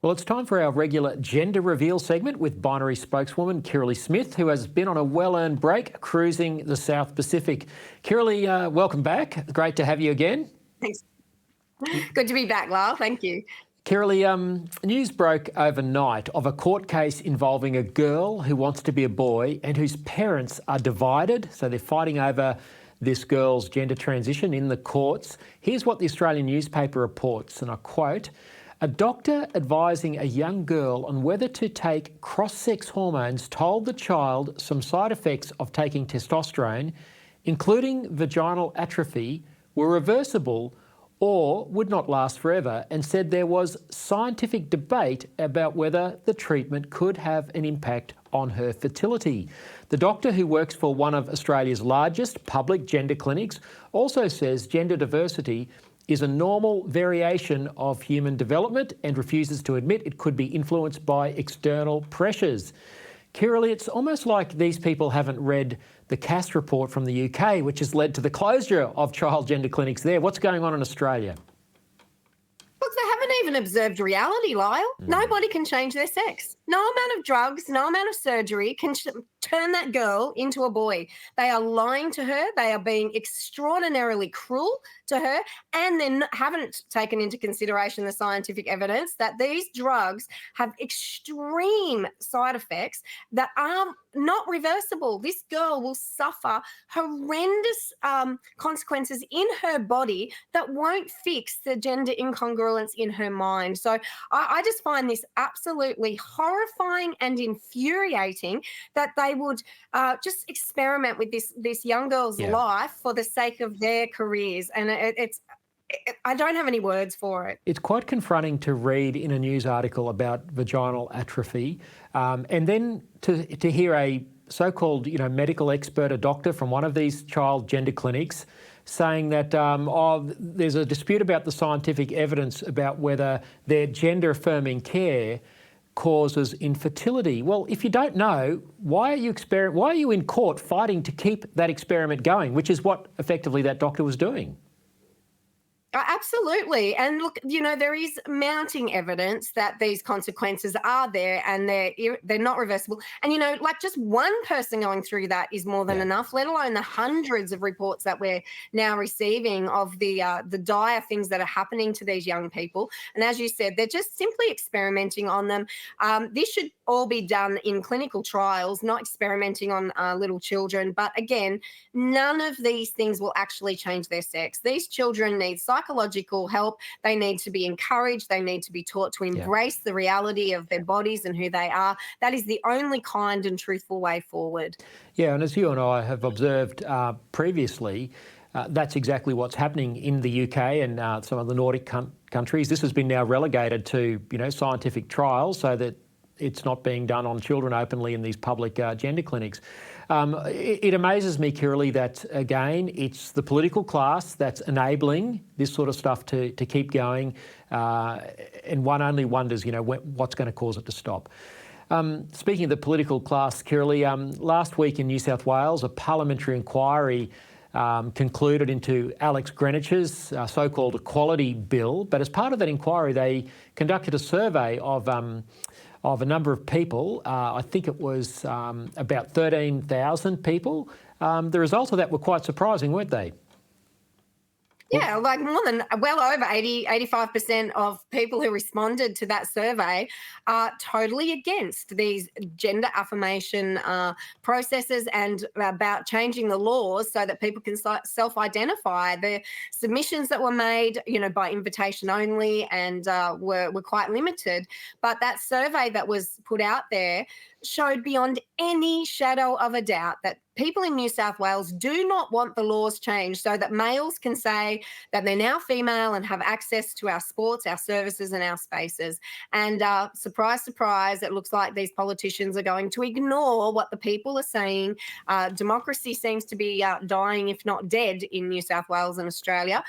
Well, it's time for our regular gender reveal segment with binary spokeswoman Kirralie Smith, who has been on a well-earned break cruising the South Pacific. Kirralie, welcome back. Great to have you again. Thanks. Good to be back, Lyle. Thank you. Kirralie, news broke overnight of a court case involving a girl who wants to be a boy and whose parents are divided. So they're fighting over this girl's gender transition in the courts. Here's what the Australian newspaper reports, and I quote, "A doctor advising a young girl on whether to take cross-sex hormones told the child some side effects of taking testosterone, including vaginal atrophy, were reversible or would not last forever, and said there was scientific debate about whether the treatment could have an impact on her fertility." The doctor, who works for one of Australia's largest public gender clinics, also says gender diversity is a normal variation of human development and refuses to admit it could be influenced by external pressures. Kirralie, it's almost like these people haven't read the Cass report from the UK, which has led to the closure of child gender clinics there. What's going on in Australia? Look, they haven't even observed reality, Lyle. Nobody can change their sex. No amount of drugs, no amount of surgery can turn that girl into a boy. They are lying to her. They are being extraordinarily cruel to her, and they haven't taken into consideration the scientific evidence that these drugs have extreme side effects that are not reversible. This girl will suffer horrendous consequences in her body that won't fix the gender incongruence in her mind. So I just find this absolutely horrifying and infuriating that they would just experiment with this young girl's life for the sake of their careers. And I don't have any words for it. It's quite confronting to read in a news article about vaginal atrophy, and then to hear a so-called medical expert, a doctor from one of these child gender clinics, saying that there's a dispute about the scientific evidence about whether their gender affirming care causes infertility. Well, if you don't know, why are you in court fighting to keep that experiment going, which is what effectively that doctor was doing? Absolutely. And look, there is mounting evidence that these consequences are there and they're not reversible. And, just one person going through that is more than enough, let alone the hundreds of reports that we're now receiving of the dire things that are happening to these young people. And as you said, they're just simply experimenting on them. This should all be done in clinical trials, not experimenting on little children. But again, none of these things will actually change their sex. These children need psychological help. They need to be encouraged. They need to be taught to embrace the reality of their bodies and who they are. That is the only kind and truthful way forward. Yeah, and as you and I have observed previously, that's exactly what's happening in the UK and some of the Nordic countries. This has been now relegated to, scientific trials so that it's not being done on children openly in these public gender clinics. It amazes me, Kirralie, that, again, it's the political class that's enabling this sort of stuff to keep going, and one only wonders, what's going to cause it to stop. Speaking of the political class, Kirralie, last week in New South Wales, a parliamentary inquiry concluded into Alex Greenwich's so-called equality bill. But as part of that inquiry, they conducted a survey of a number of people. I think it was about 13,000 people. The results of that were quite surprising, weren't they? Yeah, like well over 85% of people who responded to that survey are totally against these gender affirmation processes and about changing the laws so that people can self-identify. The submissions that were made, by invitation only and were quite limited. But that survey that was put out there showed beyond any shadow of a doubt that people in New South Wales do not want the laws changed so that males can say that they're now female and have access to our sports, our services and our spaces. And surprise, surprise, it looks like these politicians are going to ignore what the people are saying. Democracy seems to be dying, if not dead, in New South Wales and Australia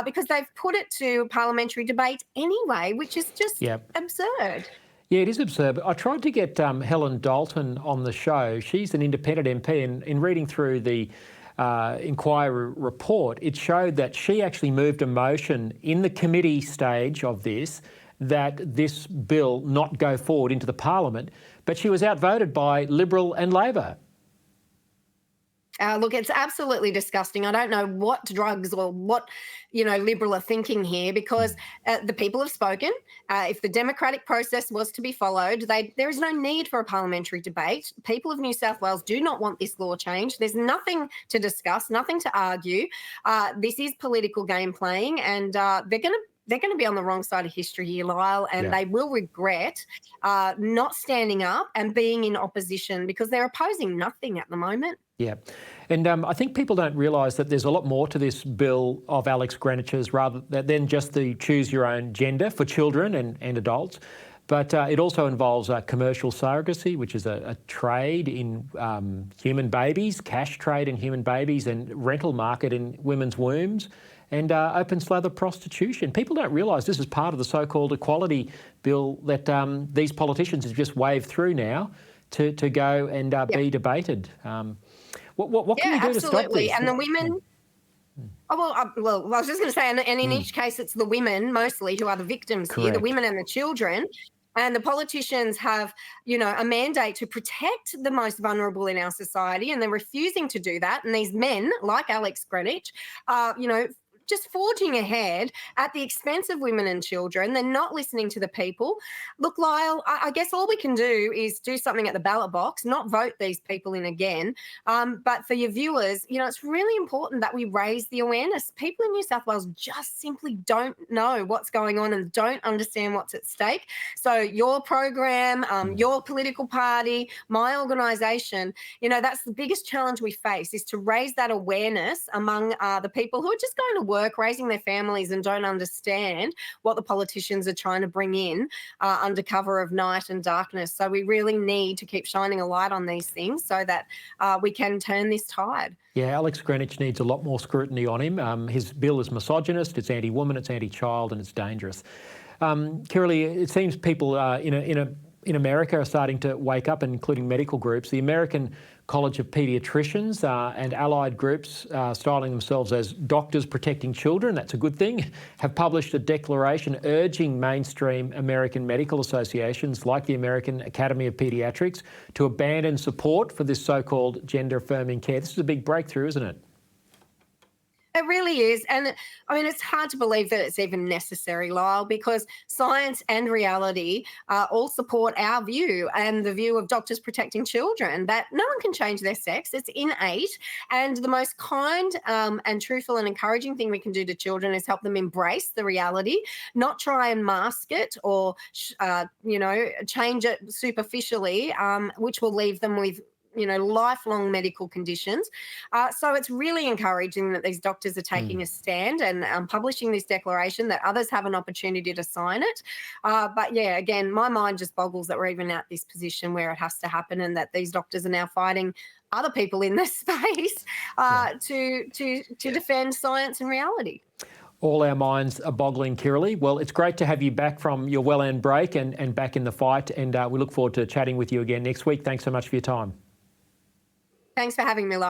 because they've put it to parliamentary debate anyway, which is just absurd. Yeah, it is absurd. I tried to get Helen Dalton on the show. She's an independent MP, and in reading through the inquiry report, it showed that she actually moved a motion in the committee stage of this that this bill not go forward into the parliament, but she was outvoted by Liberal and Labor. Look, it's absolutely disgusting. I don't know what drugs or what, Liberal are thinking here, because the people have spoken. If the democratic process was to be followed, there is no need for a parliamentary debate. People of New South Wales do not want this law changed. There's nothing to discuss, nothing to argue. This is political game playing, and they're going to be on the wrong side of history here, Lyle, and they will regret not standing up and being in opposition, because they're opposing nothing at the moment. Yeah. And I think people don't realise that there's a lot more to this bill of Alex Greenwich's rather than just the choose your own gender for children and adults. But it also involves commercial surrogacy, which is a trade in human babies, cash trade in human babies, and rental market in women's wombs, and open slather prostitution. People don't realise this is part of the so-called equality bill that these politicians have just waved through now to go and be debated. What can we do to stop this? And the women... well, I was just going to say, and in each case, it's the women mostly who are the victims here, the women and the children. And the politicians have, a mandate to protect the most vulnerable in our society, and they're refusing to do that. And these men, like Alex Greenwich, just forging ahead at the expense of women and children. They're not listening to the people. Look, Lyle, I guess all we can do is do something at the ballot box, not vote these people in again. But for your viewers, it's really important that we raise the awareness. People in New South Wales just simply don't know what's going on and don't understand what's at stake. So your program, your political party, my organisation, that's the biggest challenge we face, is to raise that awareness among the people who are just going to work, raising their families, and don't understand what the politicians are trying to bring in under cover of night and darkness. So we really need to keep shining a light on these things so that we can turn this tide. Yeah, Alex Greenwich needs a lot more scrutiny on him. His bill is misogynist, it's anti-woman, it's anti-child, and it's dangerous. Kirralie, it seems people in America are starting to wake up, including medical groups. The American College of Paediatricians and allied groups styling themselves as doctors protecting children, that's a good thing, have published a declaration urging mainstream American medical associations like the American Academy of Paediatrics to abandon support for this so-called gender-affirming care. This is a big breakthrough, isn't it? It really is. And it's hard to believe that it's even necessary, Lyle, because science and reality all support our view and the view of doctors protecting children, that no one can change their sex. It's innate. And the most kind and truthful and encouraging thing we can do to children is help them embrace the reality, not try and mask it or, change it superficially, which will leave them with lifelong medical conditions. So it's really encouraging that these doctors are taking a stand and publishing this declaration, that others have an opportunity to sign it. But yeah, again, my mind just boggles that we're even at this position where it has to happen, and that these doctors are now fighting other people in this space to defend science and reality. All our minds are boggling, Kirralie. Well, it's great to have you back from your well-earned break and back in the fight, and we look forward to chatting with you again next week. Thanks so much for your time. Thanks for having me, Lyle.